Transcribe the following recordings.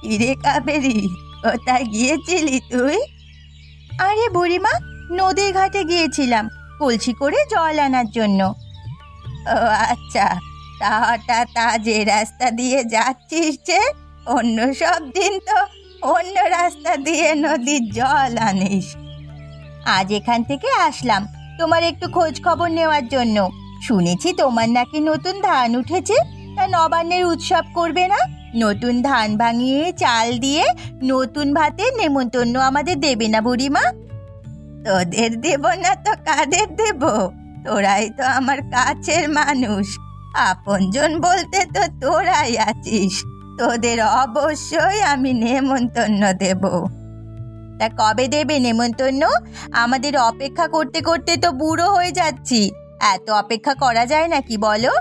কিরে কাবেরী, কোথায় গিয়েছিলি তুই? আরে বুড়িমা, নদীর ঘাটে গিয়েছিলাম কলসি করে জল আনার জন্য। ও আচ্ছা, তা হঠাৎ আজ এ রাস্তা দিয়ে যাচ্ছিস যে? অন্য সব দিন তো অন্য রাস্তা দিয়ে নদীর জল আনিস। আজ এখান থেকে আসলাম তোমার একটু খোঁজ খবর নেওয়ার জন্য। শুনেছি তোমার নাকি নতুন ধান উঠেছে, তা নবান্নের উৎসব করবে না? নতুন ধান ভাঙিয়ে চাল দিয়ে নতুন ভাতের নেমন্তন্ন আমাদের দেবে না বুড়িমা? তোদের দেব না তো কাদের দেব? তোরাই তো আমার কাছের মানুষ, আপনজন বলতে তো তোরাই আছিস। তোদের অবশ্যই আমি নেমন্তন্ন দেব। তা কবে দেবে নেমন্তন্ন? আমাদের অপেক্ষা করতে করতে তো বুড়ো হয়ে যাচ্ছি, এত অপেক্ষা করা যায় নাকি বলো?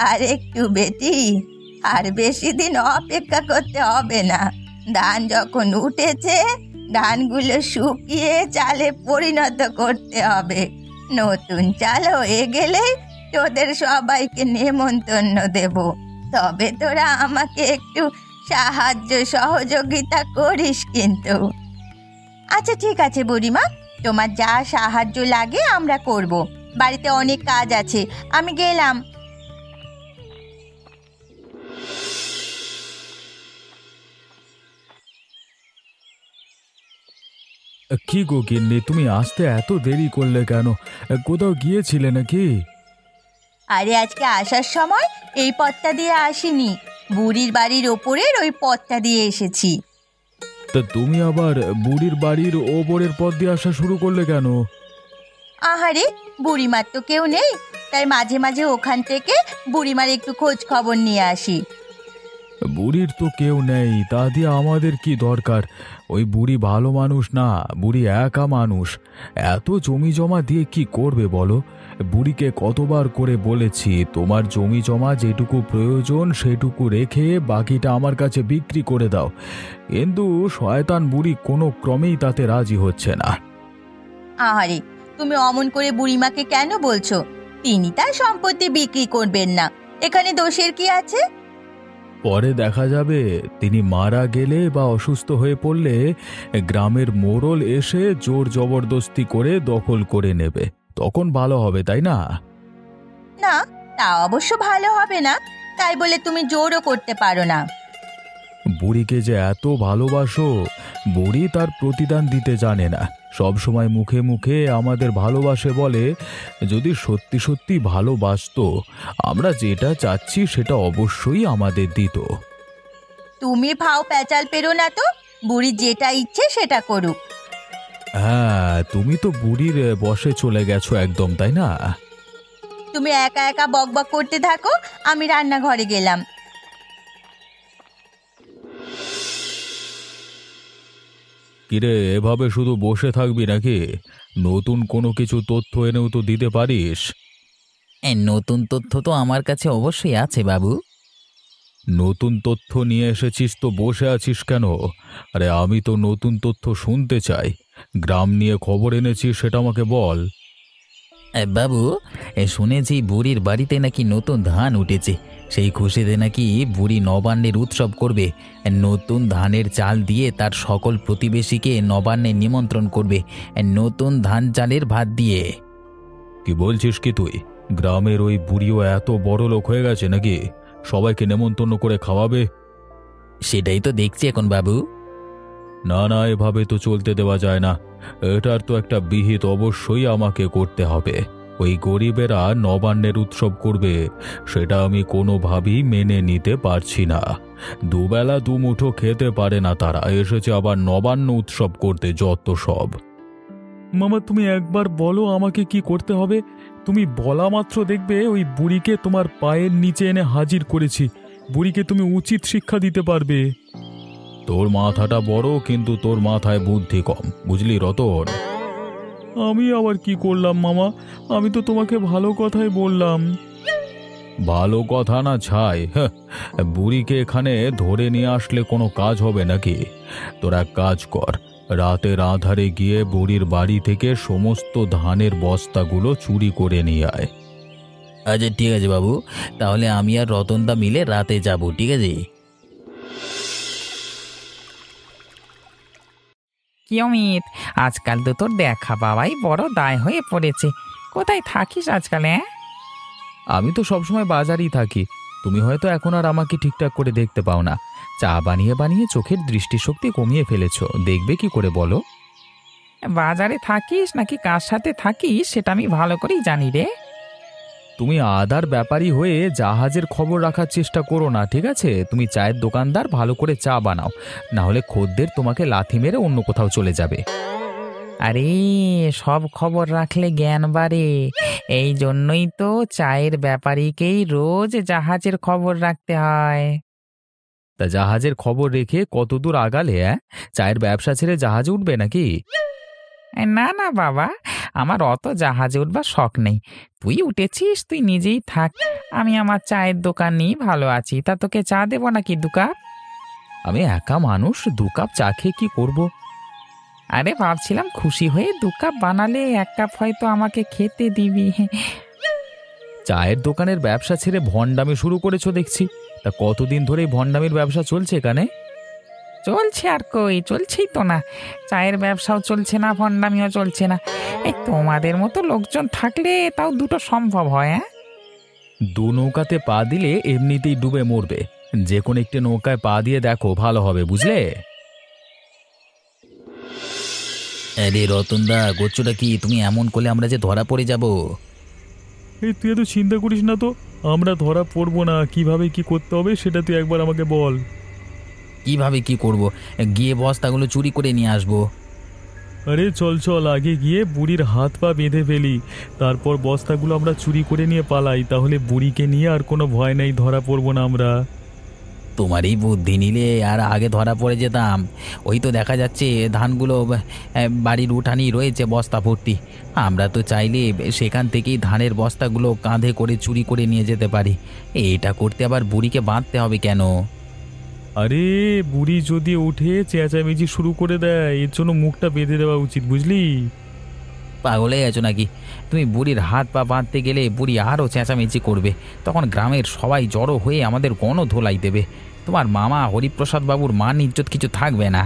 আর একটু বেটি, আর বেশি দিন অপেক্ষা করতে হবে না। ধান যখন উঠেছে ধানগুলো শুকিয়ে চালে পরিণত করতে হবে। নতুন চাল হয়ে গেলে তোদের সবাইকে নেমন্তন্ন দেব। তবে তোরা আমাকে একটু সাহায্য সহযোগিতা করিস কিন্তু। আচ্ছা ঠিক আছে বুড়িমা, তোমার যা সাহায্য লাগে আমরা করব। বাড়িতে অনেক কাজ আছে, আমি গেলাম। কি গো গিন্নি, তুমি আসতে এত দেরি করলে কেন? কোথাও গিয়েছিলে নাকি? আরে আজকে আসার সময় এই পথটা দিয়ে আসিনি, বুড়ির বাড়ির ওপরের ওই পথটা দিয়ে এসেছি। তা তুমি আবার বুড়ির বাড়ির ওপরের পথ দিয়ে আসা শুরু করলে কেন? আহারে, বুড়িমার তো কেউ নেই, তাই মাঝে মাঝে ওখান থেকে বুড়িমার একটু খোঁজ খবর নিয়ে আসি। বুড়ির তো কেউ নেই, তা দিয়ে আমাদের কি দরকার? ওই বুড়ি ভালো মানুষ না, বুড়ি একা মানুষ। এত জমি জমা দিয়ে কি করবে বলো? বুড়িকে কতবার করে বলেছি তোমার জমি জমা যেটুকু প্রয়োজন সেটুকু রেখে বাকিটা আমার কাছে বিক্রি করে দাও, কিন্তু শয়তান বুড়ি কোনো ক্রমেই তাতে রাজি হচ্ছে না। আহারে, তুমি অমন করে বুড়িমাকে কেন বলছো? তিনি তার সম্পত্তি বিক্রি করবেন না, এখানে দোষের কি আছে? পরে দেখা যাবে তিনি মারা গেলে বা অসুস্থ হয়ে পড়লে গ্রামের মোড়ল এসে জোর জবরদস্তি করে দখল করে নেবে, তখন ভালো হবে, তাই না? না, তা অবশ্য ভালো হবে না, তাই বলে তুমি জোরও করতে পারো না। বুড়িকে যে এত ভালোবাসো, বুড়ি তার প্রতিদান দিতে জানে না, সব সময় মুখে মুখে আমাদের ভালোবাসে বলে। যদি সত্যি সত্যি ভালোবাসতো, আমরা যেটা চাচ্ছি সেটা অবশ্যই আমাদের দিত। তুমি ভাও প্যাচাল পেরো না তো, বুড়ি যেটা ইচ্ছে সেটা করুক। হ্যাঁ, তুমি তো বুড়ির বশে চলে গেছো একদম, তাই না? তুমি একা একা বকবক করতে থাকো, আমি রান্নাঘরে গেলাম। কিরে, এভাবে শুধু বসে থাকবি নাকি? নতুন কোনো কিছু তথ্য এনেও তো দিতে পারিস। নতুন তথ্য তো আমার কাছে অবশ্যই আছে বাবু। নতুন তথ্য নিয়ে এসেছিস তো বসে আছিস কেন? আরে আমি তো নতুন তথ্য শুনতে চাই। গ্রাম নিয়ে খবর এনেছিস, সেটা আমাকে বল। বাবু, শুনেছি বুড়ির বাড়িতে নাকি নতুন ধান উঠেছে, সেই খুশিতে নাকি বুড়ি নবান্নের উৎসব করবে। নতুন ধানের চাল দিয়ে তার সকল প্রতিবেশীকে নবান্নে নিমন্ত্রণ করবে, নতুন ধান চালের ভাত দিয়ে। কি বলছিস কি তুই? গ্রামের ওই বুড়িও এত বড় লোক হয়ে গেছে নাকি সবাইকে নেমন্তন্ন করে খাওয়াবে? সেটাই তো দেখছি এখন বাবু। না না, এভাবে তো চলতে দেওয়া যায় না। এটার তো একটা বিহিত অবশ্যই আমাকে করতে হবে। ওই গরিবেরা নবান্নের উৎসব করবে, সেটা আমি কোনোভাবেই মেনে নিতে পারছি না। দুবেলা দুমুঠো খেতে পারে না তারা, এসেছে আবার নবান্ন উৎসব করতে, যত সব। মামা, তুমি একবার বলো আমাকে কি করতে হবে। তুমি বলা মাত্র দেখবে ওই বুড়িকে তোমার পায়ের নিচে এনে হাজির করেছি। বুড়িকে তুমি উচিত শিক্ষা দিতে পারবে। তোর মাথাটা বড়, কিন্তু তোর মাথায় বুদ্ধি কম, বুঝলি রতন? আমি আবার কি করলাম মামা? আমি তো তোমাকে ভালো কথাই বললাম। ভালো কথা না ছাই, বুড়িকে এখানে ধরে নিয়ে আসলে কোনো কাজ হবে নাকি? তোর এক কাজ কর, রাতের আঁধারে গিয়ে বুড়ির বাড়ি থেকে সমস্ত ধানের বস্তাগুলো চুরি করে নিয়ে আয়। আচ্ছা ঠিক আছে বাবু, তাহলে আমি আর রতনদা মিলে রাতে যাব, ঠিক আছে? কি অমিত, আজকাল তো তোর দেখা পাওয়াই বড় দায় হয়ে পড়েছে। কোথায় থাকিস আজকাল? আমি তো সবসময় বাজারেই থাকি। তুমি হয়তো এখন আর আমাকে ঠিকঠাক করে দেখতে পাও না। চা বানিয়ে বানিয়ে চোখের দৃষ্টিশক্তি কমিয়ে ফেলেছো, দেখবে কি করে বলো? বাজারে থাকিস নাকি কার সাথে থাকিস সেটা আমি ভালো করেই জানি রে। তুমি আদার ব্যাপারী হয়ে জাহাজের খবর রাখার চেষ্টা করো না, ঠিক আছে? তুমি চায়ের দোকানদার, ভালো করে চা বানাও, না হলে খদ্দের তোমাকে লাথি মেরে অন্য কোথাও চলে যাবে। আরে সব খবর রাখলে জ্ঞান বাড়ে, এই জন্যই তো চায়ের ব্যাপারীকেই রোজ জাহাজের খবর রাখতে হয়। তা জাহাজের খবর রেখে কতদূর আগালে? চায়ের ব্যবসা ছেড়ে জাহাজে উঠবে নাকি? না না বাবা, আমার অত জাহাজে উঠবার শখ নেই। তুই উঠেছিস, তুই নিজেই থাক, আমি আমার চায়ের দোকান নিয়ে ভালো আছি। তা তোকে চা দেবো নাকি 2 কাপ? আমি একা মানুষ, 2 কাপ চা খেয়ে কি করব? আরে ভাবছিলাম খুশি হয়ে 2 কাপ বানালে 1 কাপ হয়তো আমাকে খেতে দিবি। চায়ের দোকানের ব্যবসা ছেড়ে ভণ্ডামি শুরু করেছো দেখছি। তা কতদিন ধরে এই ভণ্ডামির ব্যবসা চলছে এখানে? চলছে আর কই, চলছেই তো না। চায়ের ব্যবসাও চলছে না, ভণ্ডামিও চলছে না। এই তোমাদের মতো লোকজন থাকলে তাও দুটো সম্ভব হয়। 2 নৌকাতে পা দিলে এমনিতেই ডুবে মরবে। যে কোনো একটি নৌকায় পা দিয়ে দেখো, ভালো হবে, বুঝলে? আরে রতনদা, গোচ্ছটা কি? তুমি এমন করলে আমরা যে ধরা পড়ে যাব। এই তুই এত চিন্তা করিস না তো, আমরা ধরা পড়বো না। কিভাবে কি করতে হবে সেটা তুই একবার আমাকে বল। কিভাবে কি করব? গিয়ে বস্তাগুলো চুরি করে নিয়ে আসবো। আরে চল চল, আগে গিয়ে বুড়ির হাত পা বেঁধে ফেলি, তারপর বস্তাগুলো আমরা চুরি করে নিয়ে পালাই। তাহলে বুড়িকে নিয়ে আর কোনো ভয় নেই, ধরা পড়বো না আমরা। তোমার এই বুদ্ধি নিলে আর আগে ধরা পড়ে যেতাম। ওই তো দেখা যাচ্ছে ধানগুলো বাড়ির উঠানেই রয়েছে বস্তা ভর্তি। আমরা তো চাইলে সেখান থেকেই ধানের বস্তাগুলো কাঁধে করে চুরি করে নিয়ে যেতে পারি। এটা করতে আবার বুড়িকে বাঁধতে হবে কেন? আরে বুড়ি যদি উঠে চেঁচামেচি শুরু করে দেয়, এর জন্য মুখটা বেঁধে দেওয়া উচিত, বুঝলি? পাগল হয়ে গেছো নাকি? তুমি বুড়ির হাত পা বাঁধতে গেলে বুড়ি আরও চেঁচামেচি করবে। তখন গ্রামের সবাই জড়ো হয়ে আমাদের গণধোলাই দেবে। তোমার মামা হরিপ্রসাদ বাবুর মান ইজ্জত কিছু থাকবে না।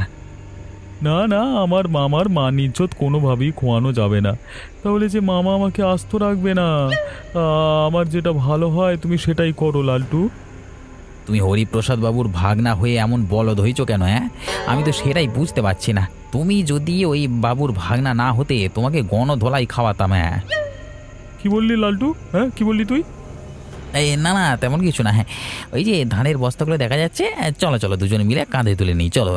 না না, আমার মামার মান ইজ্জত কোনোভাবেই খোয়ানো যাবে না। তাহলে যে মামা আমাকে আস্ত রাখবে না। আমার যেটা ভালো হয় তুমি সেটাই করো লালটু। তুমি হরিপ্রসাদ বাবুর ভাগনা হয়ে এমন বলদ হয়েছো কেন? আমি তো সেটাই বুঝতে পারছি না। তুমি যদি ওই বাবুর ভাগনা না হতে তোমাকে গণধোলাই খাওয়াতাম। কি বললি লালটু? হ্যাঁ, কি বললি তুই? এই না না, তেমন কিছু না। ওই যে ধানের বস্তাগুলো দেখা যাচ্ছে, চলো চলো দুজনে মিলে কাঁধে তুলে নিই, চলো।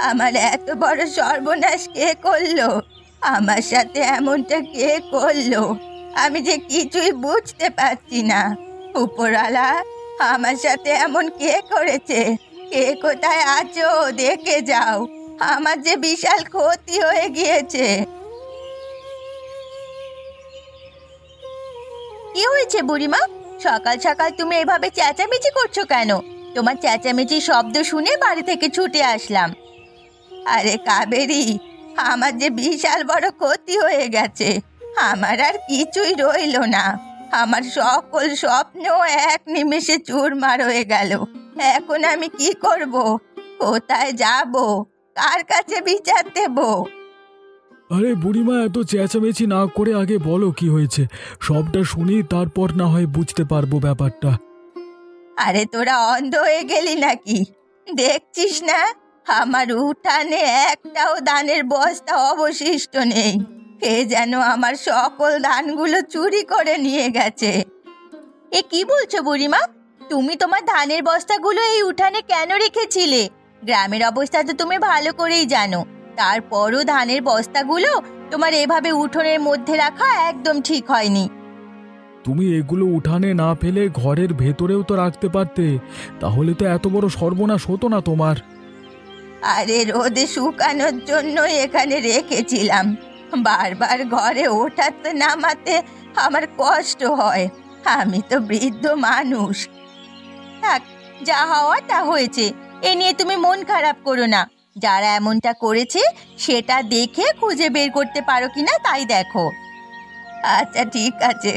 আমার এত বড় সর্বনাশ কে করলো? আমার সাথে এমনটা কে করলো? আমি যে কিছুই বুঝতে পারছি না। উপরওয়ালা, আমার সাথে এমন কে করেছে? কে কোথায় আছো দেখে যাও, আমার যে বিশাল ক্ষতি হয়ে গিয়েছে। কি হয়েছে বুড়িমা? সকাল সকাল তুমি এভাবে চেঁচামেচি করছো কেন? তোমার চেঁচামেচির শব্দ শুনে বাড়ি থেকে ছুটে আসলাম। আরে কাবেরী, আমার যে বিশাল বড় ক্ষতি হয়ে গেছে। আমার আর কিছুই রইলো না। আমার সকল স্বপ্ন এক নিমেষে চুরমার হয়ে গেল। এখন আমি কি করব? কোথায় যাব? কার কাছে বিচার দেব? আরে বুড়িমা, এত চেঁচামেচি না করে আগে বলো কি হয়েছে। সবটা শুনি, তারপর না হয় বুঝতে পারবো ব্যাপারটা। আরে তোরা অন্ধ হয়ে গেলি নাকি? দেখছিস না আমার উঠানে একটাও ধানের বস্তা অবশিষ্ট নেই। কে যেন আমার সকল ধানগুলো চুরি করে নিয়ে গেছে। এ কি বলছো বুড়িমা? তুমি তোমার ধানের বস্তাগুলো এই উঠানে কেন রেখেছিলে? গ্রামের অবস্থা তো তুমি ভালো করেই জানো। তারপরও ধানের বস্তাগুলো তোমার এভাবে উঠোনের মধ্যে রাখা একদম ঠিক হয়নি। তুমি এগুলো উঠানে না ফেলে ঘরের ভেতরেও তো রাখতে পারতে, তাহলে তো এত বড় সর্বনাশ হতো না তোমার। আরে রোদে শুকানোর জন্য এখানে রেখেছিলাম। বারবার ঘরে ওঠাতে নামাতে আমার কষ্ট হয়। আমি তো বৃদ্ধ মানুষ। থাক, যা হওয়া তা হয়েছে। এ নিয়ে তুমি মন খারাপ করো না। যারা এমনটা করেছে সেটা দেখে খুঁজে বের করতে পারো কিনা তাই দেখো। আচ্ছা ঠিক আছে,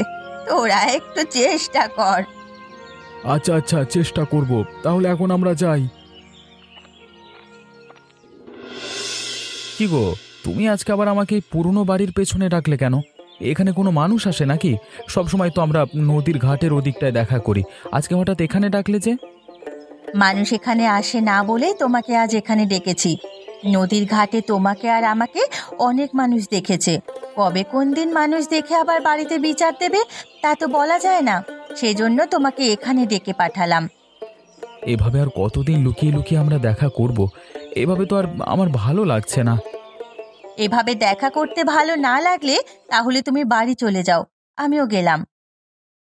তোরা একটু চেষ্টা কর। আচ্ছা আচ্ছা, চেষ্টা করব। তাহলে এখন আমরা যাই। কি গো, তুমি আজকে আবার আমাকে এই পুরনো বাড়ির পেছনে ডাকলে কেন? এখানে কোনো মানুষ আসে নাকি? সব সময় তো আমরা নদীর ঘাটের ওদিকটায় দেখা করি, আজকে হঠাৎ এখানে ডাকলে যে? মানুষ এখানে আসে না বলেই তোমাকে আজ এখানে ডেকেছি। নদীর ঘাটে তোমাকে আর আমাকে অনেক মানুষ দেখেছে। কবে কোন দিন মানুষ দেখে আবার বাড়িতে বিচার দেবে তা তো বলা যায় না, সেজন্য তোমাকে এখানে ডেকে পাঠালাম। এভাবে আর কতদিন লুকিয়ে লুকিয়ে আমরা দেখা করব? এভাবে তো আর আমার ভালো লাগছে না। এভাবে দেখা করতে ভালো না লাগলে তাহলে তুমি বাড়ি চলে যাও, আমিও গেলাম।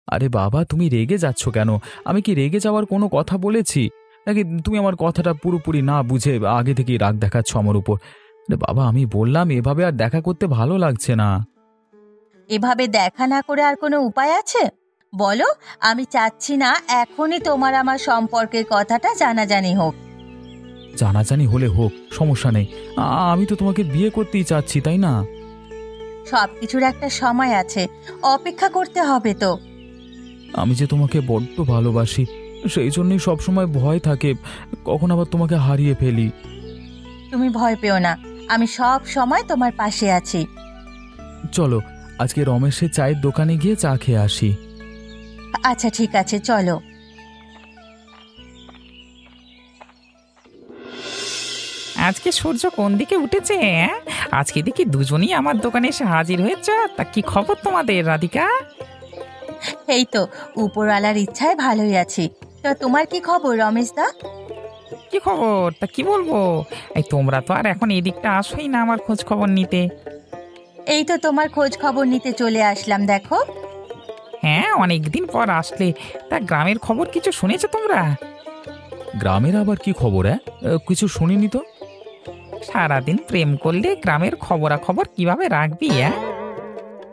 আরে বাবা, তুমি রেগে যাচ্ছ কেন? আমি কি রেগে যাওয়ার কোনো কথা বলেছি নাকি? তুমি আমার কথাটা পুরোপুরি না বুঝে আগে থেকেই রাগ দেখাচ্ছ আমার উপর। আরে বাবা, আমি বললাম এভাবে আর দেখা করতে ভালো লাগছে না। এভাবে দেখা না করে আর কোনো উপায় আছে? বলো, আমি চাচ্ছি না এখনই তোমার আমার সম্পর্কের কথাটা জানাজানি হোক। জানাজানি হলে হোক, সমস্যা নেই। আমি তো তোমাকে বিয়ে করতেই চাচ্ছি, তাই না? সব কিছুর একটা সময় আছে, অপেক্ষা করতে হবে তো। আমি যে তোমাকে বড্ড ভালোবাসি, সেই জন্যই সবসময় ভয় থাকে কখন আবার তোমাকে হারিয়ে ফেলি। তুমি ভয় পেও না, আমি সব সময় তোমার পাশে আছি। চলো আজকে রমেশের চায়ের দোকানে গিয়ে চা খেয়ে আসি। আচ্ছা ঠিক আছে, চলো। আজকে সূর্য কোন দিকে উঠেছে, হ্যাঁ? আজকে দেখি দুজনেই আমার দোকানে এসে হাজির হয়েছে। তা কি খবর তোমাদের, রাধিকা? এই তো উপরওয়ালার ইচ্ছায় ভালোই আছি। তো তোমার কি খবর রমেশ দা? কি খবর? তা কি বলবো, এই তোমরা তো আর এখন এদিকটা আসোই না আমার খোঁজ খবর নিতে। এই তো তোমার খোঁজ খবর নিতে চলে আসলাম, দেখো। হ্যাঁ, অনেকদিন পর আসলে। তা গ্রামের খবর কিছু শুনেছো তোমরা? গ্রামের আবার কি খবর? কিছু শুনিনি তো। সারাদিন প্রেম করলে গ্রামের খবরাখবর কিভাবে রাখবি?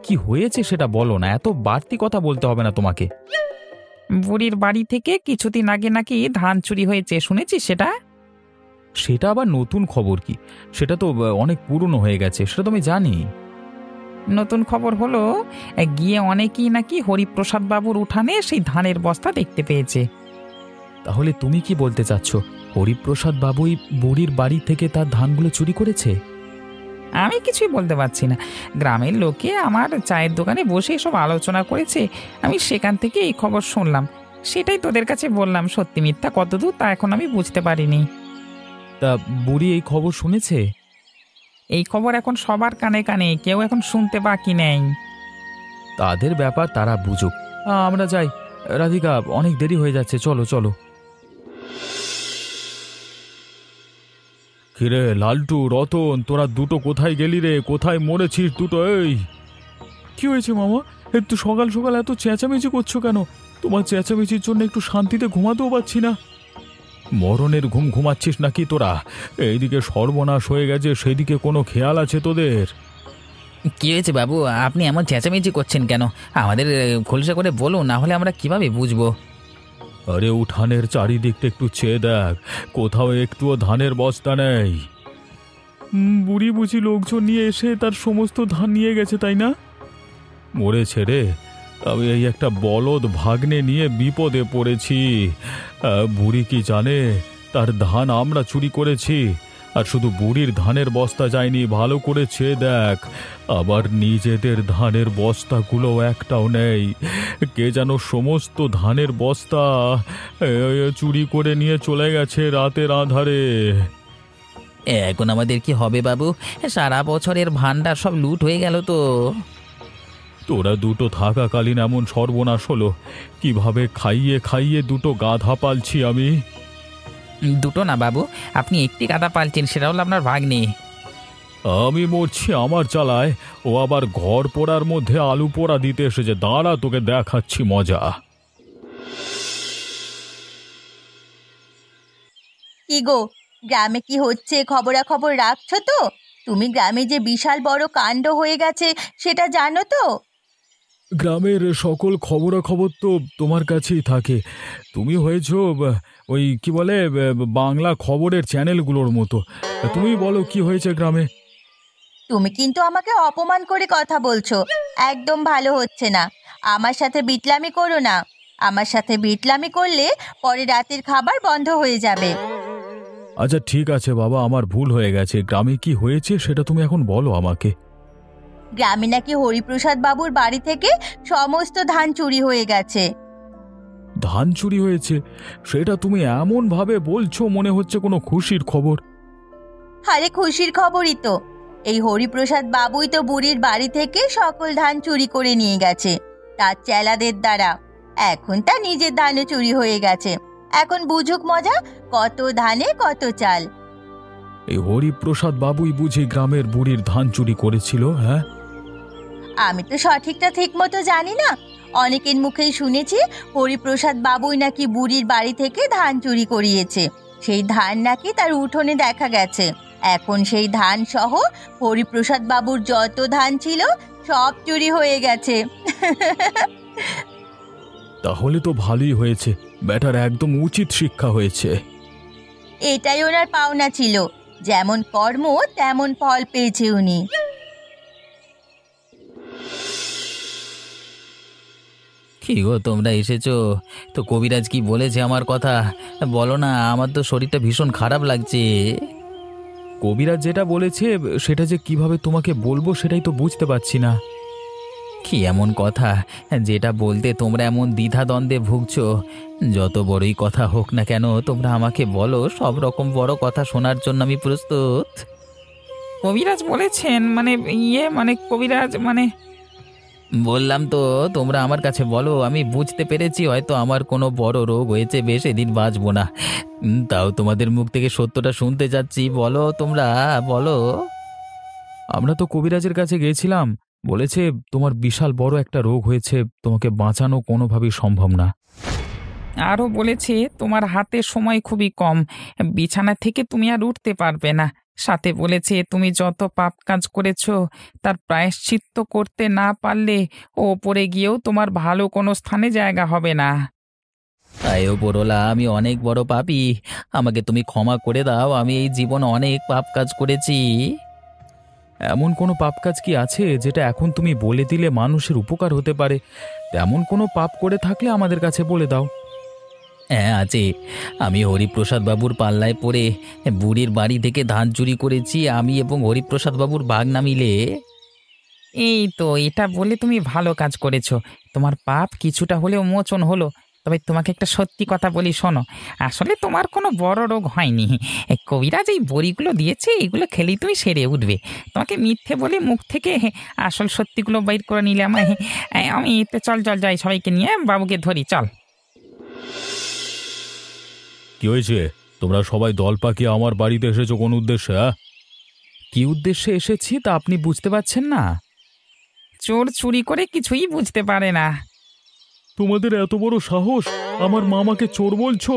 কি হয়েছে সেটা বলো না, এত বাড়তি কথা বলতে হবে না তোমাকে। বুড়ির বাড়ি থেকে কিছুদিন আগে নাকি ধান চুরি হয়েছে, শুনেছিস সেটা? সেটা আবার নতুন খবর কি? সেটা তো অনেক পুরনো হয়ে গেছে, সেটা তো আমি জানি। নতুন খবর হলো, গিয়ে অনেকেই নাকি হরিপ্রসাদ বাবুর উঠানে সেই ধানের বস্তা দেখতে পেয়েছে। তাহলে তুমি কি বলতে চাচ্ছ, হরিপ্রসাদ বাবুই বুড়ির বাড়ি থেকে তার ধানগুলো চুরি করেছে? আমি কিছুই বলতে পারছি না। গ্রামের লোকে আমার চায়ের দোকানে বসে এসব আলোচনা করেছে, আমি সেখান থেকে এই খবর শুনলাম। সেটাই তোদের কাছে বললাম। সত্যি মিথ্যা কতদূর তা এখন আমি বুঝতে পারিনি। তা বুড়ি এই খবর শুনেছে? এই খবর এখন সবার কানে কানে, কেউ এখন শুনতে বাকি নেই। তাদের ব্যাপার, তারা বুঝুক। আমরা যাই। রাধিকা, অনেক দেরি হয়ে যাচ্ছে, চলো চলো। কিরে লালটু, রতন, তোরা দুটো কোথায় গেলি রে? কোথায় মরেছিস দুটো? এই কি হয়েছে মামা? একটু সকাল সকাল এত চেঁচামেচি করছো কেন? তোমার চেঁচামেচির জন্য একটু শান্তিতে ঘুমাতেও পারছি না। মরণের ঘুম ঘুমাচ্ছিস নাকি তোরা? এইদিকে সর্বনাশ হয়ে গেছে, সেদিকে কোনো খেয়াল আছে তোদের? কি হয়েছে বাবু, আপনি এমন চেঁচামেচি করছেন কেন? আমাদের খোলসা করে বলুন, না হলে আমরা কিভাবে বুঝবো? আরে উঠানের চারিদিকটা একটু চেয়ে দেখ, কোথাও একটুও ধানের বস্তা নেই। বুড়ি বুঝি লোকজন নিয়ে এসে তার সমস্ত ধান নিয়ে গেছে, তাই না? মরেছে রে। আমি এই একটা বলদ ভাগ্নে নিয়ে বিপদে পড়েছি। বুড়ি কি জানে তার ধান আমরা চুরি করেছি? আর শুধু বুড়ির ধানের বস্তা যায়নি, ভালো করে চেয়ে দেখ, আবার নিজেদের ধানের বস্তাগুলো একটাও নেই। কে যেন সমস্ত ধানের বস্তা চুরি করে নিয়ে চলে গেছে রাতের আঁধারে। এখন আমাদের কি হবে বাবু? সারা বছরের ভান্ডার সব লুট হয়ে গেল তো। তোরা দুটো থাকাকালীন এমন সর্বনাশ হলো, কিভাবে খাইয়ে খাইয়ে দুটো গাধা পালছি আমি। দুটো না বাবু, আপনি একটি গাদা পালছেন, সেটা হলো আপনার ভাগ্নি। আমি মরছি আমার জ্বালায়, ও আবার ঘর পোড়ার মধ্যে আলু পোড়া দিতে এসেছে। দাঁড়া, তোকে দেখাচ্ছি মজা। কি গো, গ্রামে কি হচ্ছে খবরাখবর রাখছো তো? তুমি গ্রামে যে বিশাল বড় কাণ্ড হয়ে গেছে সেটা জানো তো? গ্রামের সকল খবরাখবর তো তোমার কাছেই থাকে। তুমি হয়েছো ওই কি বলে বাংলা খবরের চ্যানেলগুলোর মতো। তুমি বলো কি হয়েছে গ্রামে? তুমি কিন্তু আমাকে অপমান করে কথা বলছো, একদম ভালো হচ্ছে না। আমার সাথে বিটলামি করো না। আমার সাথে বিটলামি করলে পরে রাতের খাবার বন্ধ হয়ে যাবে। আচ্ছা ঠিক আছে বাবা, আমার ভুল হয়ে গেছে। গ্রামে কি হয়েছে সেটা তুমি এখন বলো আমাকে। গ্রামে নাকি হরিপ্রসাদ বাবুর বাড়ি থেকে সমস্ত ধান চুরি হয়ে গেছে। ধান চুরি হয়েছে? সেটা তুমি এমন ভাবে বলছো মনে হচ্ছে কোনো খুশির খবর। আরে খুশির খবরই তো। এই হরিপ্রসাদ বাবুই তো বুড়ির বাড়ি থেকে সকল ধান চুরি করে নিয়ে গেছে তার চেলাদের দ্বারা। এখন তা নিজের ধানও চুরি হয়ে গেছে। এখন বুঝুক মজা, কত ধানে কত চাল। এই হরিপ্রসাদ বাবুই বুঝি গ্রামের বুড়ির ধান চুরি করেছিল? হ্যাঁ, আমি তো সঠিকটা ঠিক মতো জানি না। অনেকের মুখেই শুনেছি হরিপ্রসাদ বাবুই নাকি বুড়ির বাড়ি থেকে ধান চুরি করিয়েছে। সেই ধান নাকি তার উঠোনে দেখা গেছে। এখন সেই ধান সহ হরিপ্রসাদ বাবুর যত ধান ছিল সব চুরি হয়ে গেছে। তাহলে তো ভালোই হয়েছে, ব্যাটার একদম উচিত শিক্ষা হয়েছে। এটাই ওনার পাওনা ছিল। যেমন কর্ম তেমন ফল পেয়েছে উনি। কি গো, তোমরা এসেছো তো কবিরাজ কি বলেছে আমার কথা? বলো না, আমার তো শরীরটা ভীষণ খারাপ লাগছে। কবিরাজ যেটা বলেছে সেটা যে কিভাবে তোমাকে বলবো সেটাই তো বুঝতে পারছি না। কি এমন কথা যেটা বলতে তোমরা এমন দ্বিধাদ্বন্দ্বে ভুগছো? যত বড়ই কথা হোক না কেন তোমরা আমাকে বলো, সব রকম বড় কথা শোনার জন্য আমি প্রস্তুত। কবিরাজ বলেছেন কবিরাজ বললাম তো, তোমরা আমার কাছে বলো। আমি বুঝতে পেরেছি হয়তো আমার কোনো বড় রোগ হয়েছে, বেশি দিন বাঁচবো না। তাও তোমাদের মুখ থেকে সত্যটা শুনতে চাচ্ছি। বলো তোমরা, বলো। আমরা তো কবিরাজের কাছে গিয়েছিলাম, বলেছে তোমার বিশাল বড় একটা রোগ হয়েছে, তোমাকে বাঁচানো কোনোভাবেই সম্ভব না। আরও বলেছে তোমার হাতে সময় খুবই কম, বিছানা থেকে তুমি আর উঠতে পারবে না। সাথে বলেছে তুমি যত পাপ কাজ করেছো তার প্রায়শ্চিত্ত করতে না পারলে ওপরে গিয়েও তোমার ভালো কোনো স্থানে জায়গা হবে না। তাই ওপরওয়ালা, আমি অনেক বড় পাপী, আমাকে তুমি ক্ষমা করে দাও। আমি এই জীবনে অনেক পাপ কাজ করেছি। এমন কোনো পাপ কাজ কি আছে যেটা এখন তুমি বলে দিলে মানুষের উপকার হতে পারে? তেমন কোনো পাপ করে থাকলে আমাদের কাছে বলে দাও। হ্যাঁ আছে। আমি হরিপ্রসাদ বাবুর পাল্লায় পড়ে বুড়ির বাড়ি থেকে ধান চুরি করেছি, আমি এবং হরিপ্রসাদ বাবুর ভাগনা মিলে। এই তো, এটা বলে তুমি ভালো কাজ করেছো। তোমার পাপ কিছুটা হলেও মোচন হলো। তবে তোমাকে একটা সত্যি কথা বলি, শোনো। আসলে তোমার কোনো বড় রোগ হয়নি। কবিরাজ এই বড়িগুলো দিয়েছে, এগুলো খেলেই তুমি সেরে উঠবে। তোমাকে মিথ্যে বলে মুখ থেকে আসল সত্যিগুলো বাইর করে নিলে আমি তো চল যাই, সবাইকে নিয়ে বাবুকে ধরি, চল। কি হয়েছে? তোমরা সবাই দল পাকিয়ে আমার বাড়িতে এসেছো কোন উদ্দেশ্যে? কি উদ্দেশ্যে এসেছি তা আপনি বুঝতে পারছেন না? চোর চুরি করে কিছুই বুঝতে পারে না। তোমাদের এত বড় সাহস! আমার মামাকে চোর বলছো?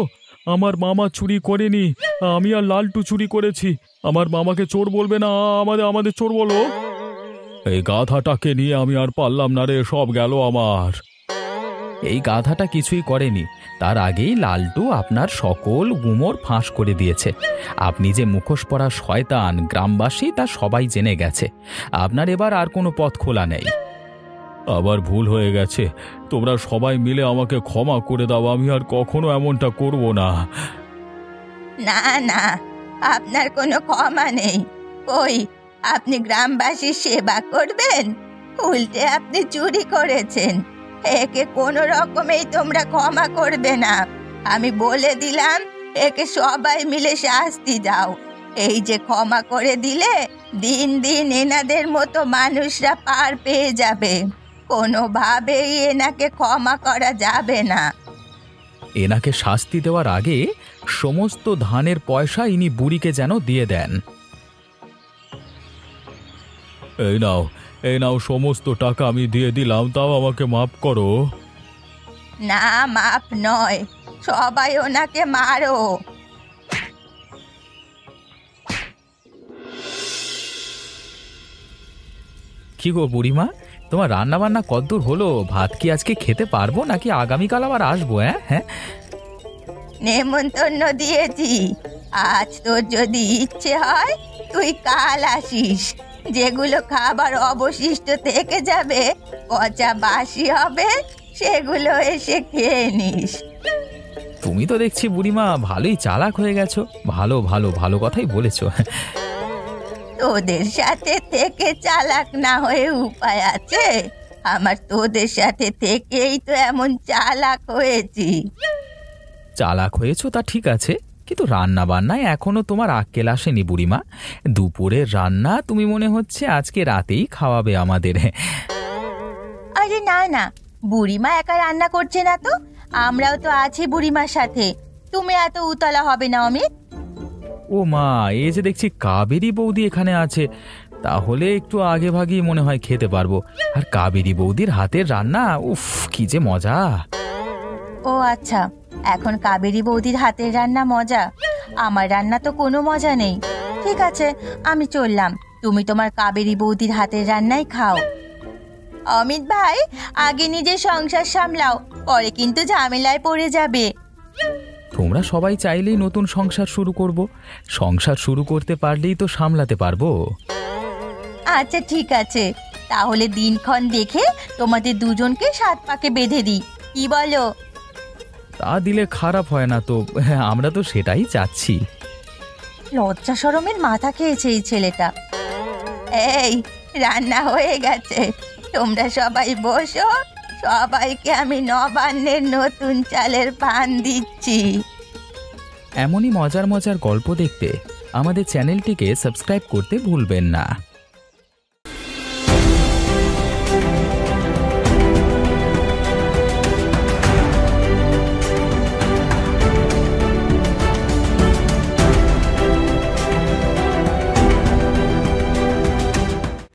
আমার মামা চুরি করেনি, আমি আর লালটু চুরি করেছি। আমার মামাকে চোর বলবে না, আমাদের চোর বলো। এই গাধাটাকে নিয়ে আমি আর পারলাম না রে, সব গেল আমার। এই গাধাটা কিছুই করেনি। তার আগেই লালটু আপনার সকল গুমর ফাঁস করে দিয়েছে। আপনি যে মুখোশ পরা শয়তান গ্রামবাসী তা সবাই জেনে গেছে। আপনার এবার আর কোনো পথ খোলা নেই। আবার ভুল হয়ে গেছে, তোমরা সবাই মিলে আমাকে ক্ষমা করে দাও। আমি আর কখনো এমনটা করব না। না না, আপনার কোনো ক্ষমা নেই। ওই, আপনি গ্রামবাসীর সেবা করবেন, উল্টে আপনি চুরি করেছেন। একে কোনো রকমেই তোমরা ক্ষমা করবে না। আমি বলে দিলাম, একে সবাই মিলে শাস্তি দাও। এই যে ক্ষমা করে দিলে দিন দিন এনাদের মতো মানুষরা পার পেয়ে যাবে। কোনোভাবেই এনাকে ক্ষমা করা যাবে না। এনাকে শাস্তি দেওয়ার আগে সমস্ত ধানের পয়সা ইনি বুড়িকে যেন দিয়ে দেন। এই নাও সমস্ত টাকা আমি দিয়ে দিলাম, তাও আমাকে মাফ করো। না, মাপ নয়, সবাই ওনাকে মারো। কি গো বুড়িমা, তোমার রান্না বান্না কদ্দূর হলো? ভাত কি আজকে খেতে পারবো নাকি আগামীকাল আবার আসবো? হ্যাঁ, নেমন্তন্ন দিয়েছি। আজ তোর যদি ইচ্ছে হয় তুই কাল আসিস। যেগুলো খাবার অবশিষ্ট থেকে যাবে, পচা বাসি হবে, সেগুলো এসে খেয়ে নিস। তুমি তো দেখছি বুড়িমা ভালোই চালাক হয়ে গেছো। ভালো ভালো ভালো কথাই বলেছো। তোদের সাথে থেকে চালাক না হয়ে উপায় আছে? আমার তোদের সাথে থেকেই তো এমন চালাক হয়েছি। চালাক হয়েছো তা ঠিক আছে, কিন্তু রান্না বান্নায় এখনো তোমার আক্কেল আসেনি বুড়িমা। দুপুরের রান্না তুমি মনে হচ্ছে আজকে রাতেই খাওয়াবে আমাদের। আরে না না, বুড়িমা একা রান্না করছে না তো, আমরাও তো আছি বুড়িমার সাথে। তুমি এত উতলা হবে না অমিত। ও মা, এই যে দেখছি কাবেরী বৌদি এখানে আছে, তাহলে একটু আগে ভাগেই মনে হয় খেতে পারবো। আর কাবেরী বৌদির হাতের রান্না, উফ কি যে মজা। ও আচ্ছা, এখন কাবেরী বৌদির হাতের রান্না মজা, আমার রান্না তো কোনো মজা নেই। ঠিক আছে, আমি চললাম, তুমি তোমার কাবেরী বৌদির হাতের রান্নাই খাও। অমিত ভাই, আগে নিজের সংসার সামলাও, পরে কিন্তু ঝামেলায় পড়ে যাবে। তোমরা সবাই চাইলেই নতুন সংসার শুরু করব, সংসার শুরু করতে পারলেই তো সামলাতে পারবো। আচ্ছা ঠিক আছে, তাহলে দিনক্ষণ দেখে তোমাদের দুজনকে 7 পাকে বেঁধে দিই, কি বলো? তা দিলে খারাপ হয় না তো, আমরা তো সেটাই চাচ্ছি। লজ্জা শরমের মাথা খেয়েছে এই ছেলেটা। এই, রান্না হয়ে গেছে, তোমরা সবাই বসো, সবাইকে আমি নবান্নের নতুন চালের পান দিচ্ছি। এমনই মজার মজার গল্প দেখতে আমাদের চ্যানেলটিকে সাবস্ক্রাইব করতে ভুলবেন না।